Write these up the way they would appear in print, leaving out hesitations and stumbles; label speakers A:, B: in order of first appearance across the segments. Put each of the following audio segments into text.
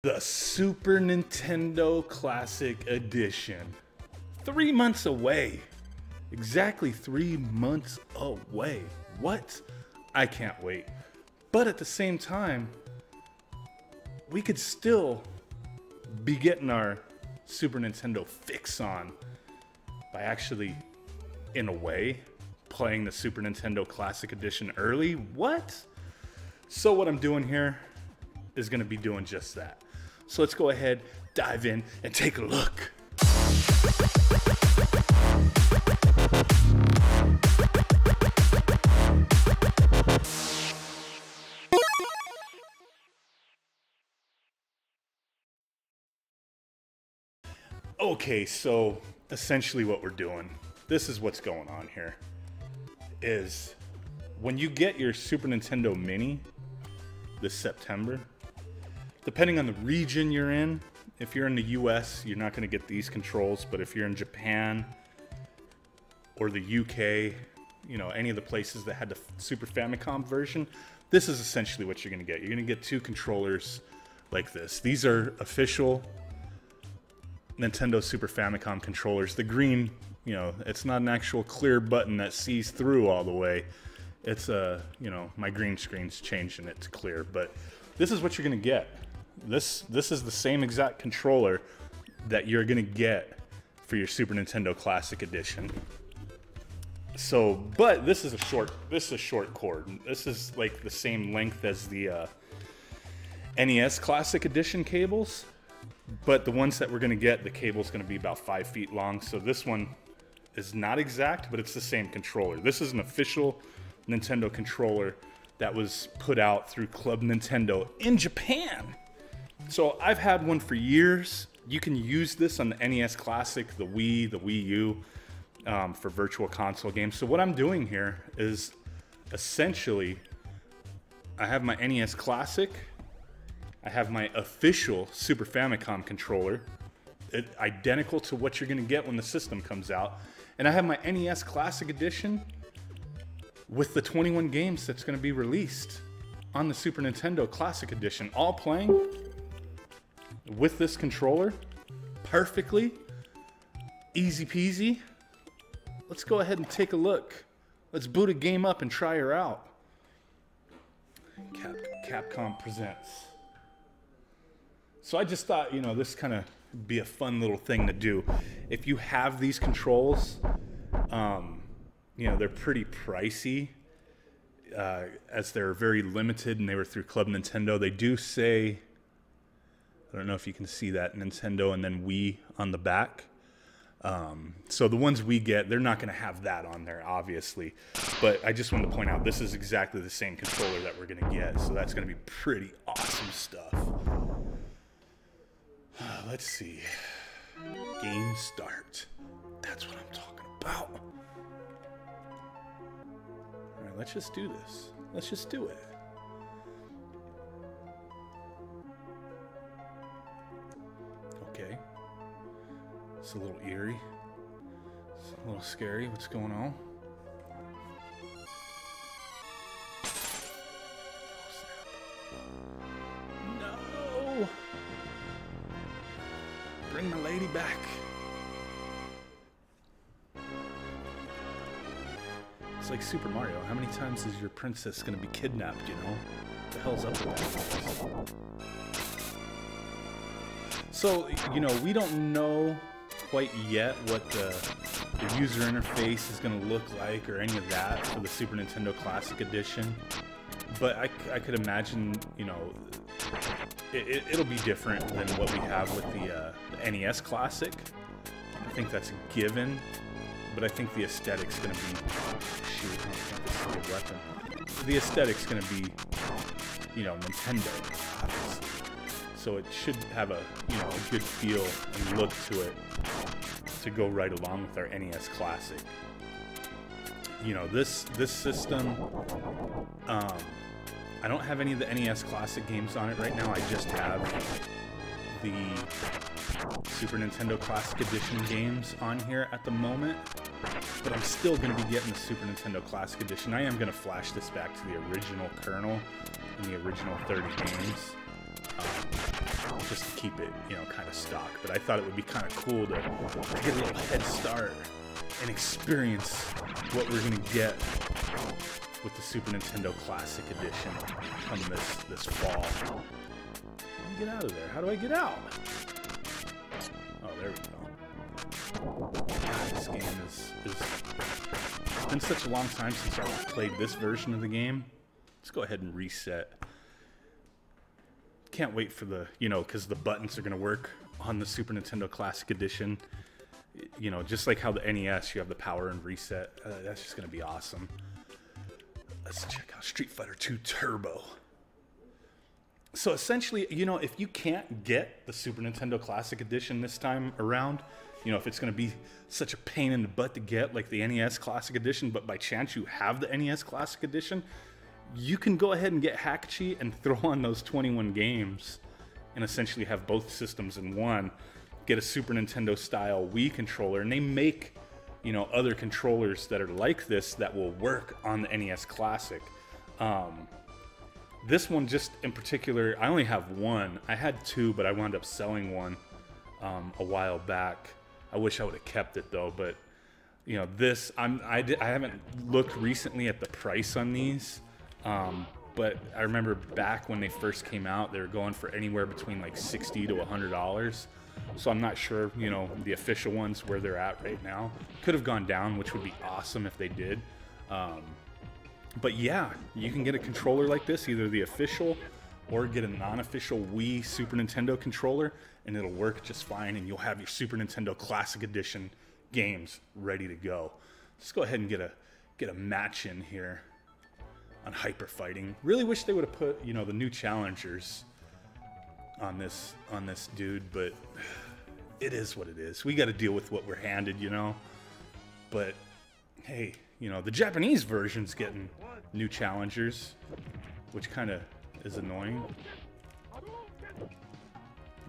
A: The Super Nintendo Classic Edition. 3 months away. Exactly 3 months away. What? I can't wait. But at the same time, we could still be getting our Super Nintendo fix on by actually, in a way, playing the Super Nintendo Classic Edition early. What? So what I'm doing here is going to be doing just that. So let's go ahead, dive in, and take a look. Okay, so essentially what we're doing, this is what's going on here, is when you get your Super Nintendo Mini this September, depending on the region you're in, if you're in the US, you're not going to get these controls, but if you're in Japan or the UK, you know, any of the places that had the Super Famicom version, this is essentially what you're going to get. You're going to get two controllers like this. These are official Nintendo Super Famicom controllers. The green, you know, it's not an actual clear button that sees through all the way. It's you know, my green screen's changing it to clear, but this is what you're going to get. This is the same exact controller that you're gonna get for your Super Nintendo Classic Edition. So, but this is a short cord. This is like the same length as the NES Classic Edition cables, but the ones that we're gonna get, the cable's gonna be about 5 feet long. So this one is not exact, but it's the same controller. This is an official Nintendo controller that was put out through Club Nintendo in Japan. So I've had one for years. You can use this on the NES Classic, the Wii, the Wii U, for virtual console games. So what I'm doing here is essentially, I have my NES Classic, I have my official Super Famicom controller, identical to what you're gonna get when the system comes out, and I have my NES Classic Edition with the 21 games that's gonna be released on the Super Nintendo Classic Edition, all playing with this controller perfectly, easy peasy. Let's go ahead and take a look. Let's boot a game up and try her out. Capcom presents. So I just thought, you know, this kind of be a fun little thing to do. If you have these controls, you know, they're pretty pricey, as they're very limited and they were through Club Nintendo. They do say, I don't know if you can see that, Nintendo and then Wii on the back. So the ones we get, they're not going to have that on there, obviously. But I just wanted to point out, this is exactly the same controller that we're going to get. So that's going to be pretty awesome stuff. Let's see. Game start. That's what I'm talking about. All right, let's just do this. Let's just do it. Okay. It's a little eerie. It's a little scary. What's going on? No! Bring my lady back. It's like Super Mario. How many times is your princess gonna be kidnapped, you know? What the hell's up with that? So, you know, we don't know quite yet what the user interface is going to look like or any of that for the Super Nintendo Classic Edition. But I could imagine, you know, it'll be different than what we have with the NES Classic. I think that's a given. But I think the aesthetic's going to be... Shoot, I don't think this is a good weapon. The aesthetic's going to be, you know, Nintendo, obviously. So it should have a, you know, a good feel and look to it to go right along with our NES Classic. You know, this system, I don't have any of the NES Classic games on it right now. I just have the Super Nintendo Classic Edition games on here at the moment. But I'm still going to be getting the Super Nintendo Classic Edition. I am going to flash this back to the original kernel and the original 30 games. keep it, you know, kind of stock. But I thought it would be kind of cool to get a little head start and experience what we're gonna get with the Super Nintendo Classic Edition coming this fall. Get out of there. How do I get out? Oh, there we go. God, this game is it's been such a long time since I played this version of the game. Let's go ahead and reset. Can't wait for the, you know, because the buttons are going to work on the Super Nintendo Classic Edition. You know, just like how the NES, you have the power and reset. That's just going to be awesome. Let's check out Street Fighter II Turbo. So essentially, you know, if you can't get the Super Nintendo Classic Edition this time around, you know, if it's going to be such a pain in the butt to get like the NES Classic Edition, but by chance you have the NES Classic Edition, you can go ahead and get Hackchi and throw on those 21 games and essentially have both systems in one. Get a Super Nintendo style Wii controller, and they make, you know, other controllers that are like this that will work on the NES Classic. This one just in particular, I only have one. I had two, but I wound up selling one a while back. I wish I would have kept it though, but you know, this, I haven't looked recently at the price on these, but I remember back when they first came out, they were going for anywhere between like $60 to $100. So I'm not sure, you know, the official ones where they're at right now. Could have gone down, which would be awesome if they did. But yeah, you can get a controller like this, either the official or get a non-official Wii Super Nintendo controller, and it'll work just fine, and you'll have your Super Nintendo Classic Edition games ready to go. Let's go ahead and get a match in here on Hyper Fighting. Really wish they would have put, you know, the new challengers on this dude, but it is what it is. We got to deal with what we're handed, you know. But hey, you know, the Japanese version's getting new challengers, which kind of is annoying.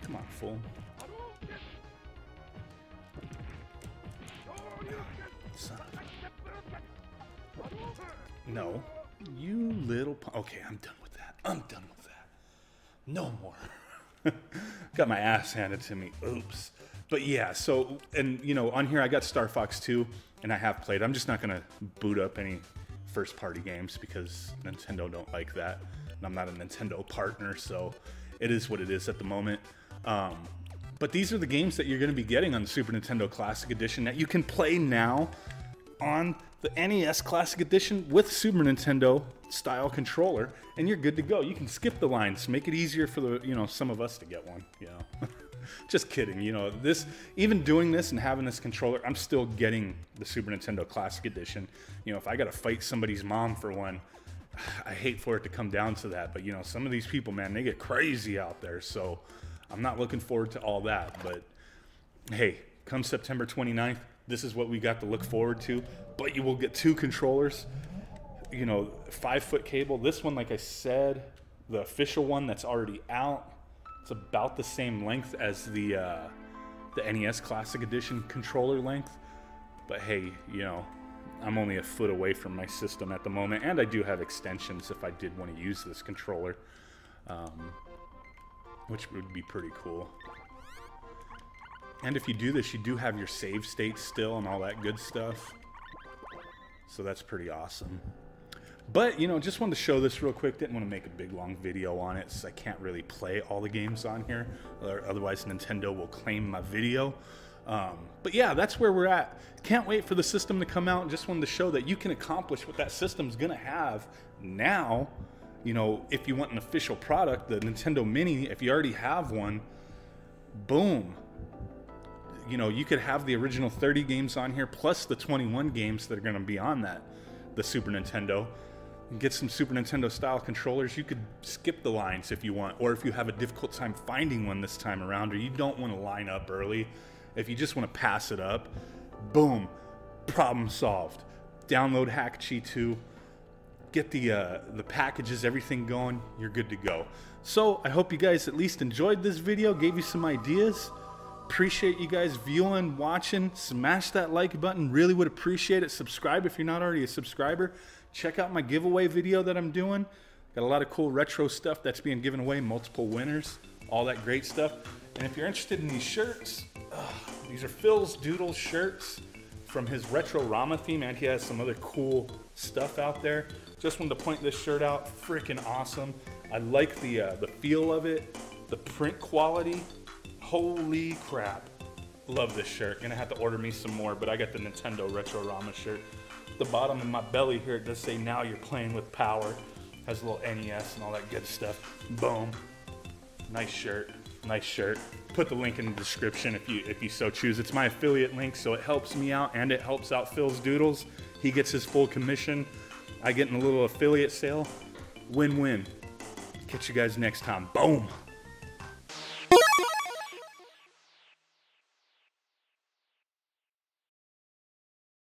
A: Come on, fool. No, you little. Okay, I'm done with that. I'm done with that. No more. Got my ass handed to me. Oops. But yeah, so, and you know, on here I got Star Fox 2, and I have played. I'm just not gonna boot up any first party games because Nintendo don't like that. And I'm not a Nintendo partner, so it is what it is at the moment. But these are the games that you're gonna be getting on the Super Nintendo Classic Edition that you can play now on the NES Classic Edition with Super Nintendo style controller, and you're good to go. You can skip the lines, make it easier for the, you know, some of us to get one, you know. Just kidding, you know, this, even doing this and having this controller, I'm still getting the Super Nintendo Classic Edition. You know, if I gotta fight somebody's mom for one, I hate for it to come down to that, but you know, some of these people, man, they get crazy out there, so I'm not looking forward to all that. But hey, come September 29th, this is what we got to look forward to. But you will get two controllers, you know, 5-foot cable. This one, like I said, the official one that's already out, it's about the same length as the NES Classic Edition controller length. But hey, you know, I'm only a foot away from my system at the moment, and I do have extensions if I did want to use this controller, which would be pretty cool. And if you do this, you do have your save state still and all that good stuff. So that's pretty awesome. But, you know, just wanted to show this real quick. Didn't want to make a big, long video on it since I can't really play all the games on here. Otherwise, Nintendo will claim my video. But yeah, that's where we're at. Can't wait for the system to come out. Just wanted to show that you can accomplish what that system's going to have now. You know, if you want an official product, the Nintendo Mini, if you already have one, boom. You know, you could have the original 30 games on here, plus the 21 games that are going to be on that, the Super Nintendo. Get some Super Nintendo style controllers. You could skip the lines if you want, or if you have a difficult time finding one this time around, or you don't want to line up early, if you just want to pass it up, boom, problem solved. Download Hackchi 2, get the packages, everything going, you're good to go. So I hope you guys at least enjoyed this video, gave you some ideas. Appreciate you guys viewing, watching. Smash that like button, really would appreciate it. Subscribe if you're not already a subscriber. Check out my giveaway video that I'm doing. Got a lot of cool retro stuff that's being given away, multiple winners, all that great stuff. And if you're interested in these shirts, these are Phil's Doodles shirts from his Retro-Rama theme, and he has some other cool stuff out there. Just wanted to point this shirt out, freaking awesome. I like the feel of it, the print quality. Holy crap. Love this shirt. Gonna have to order me some more, but I got the Nintendo Retro-Rama shirt. The bottom of my belly here, it does say, now you're playing with power. Has a little NES and all that good stuff. Boom. Nice shirt. Nice shirt. Put the link in the description if you so choose. It's my affiliate link, so it helps me out and it helps out Phil's Doodles. He gets his full commission. I get in a little affiliate sale. Win-win. Catch you guys next time. Boom.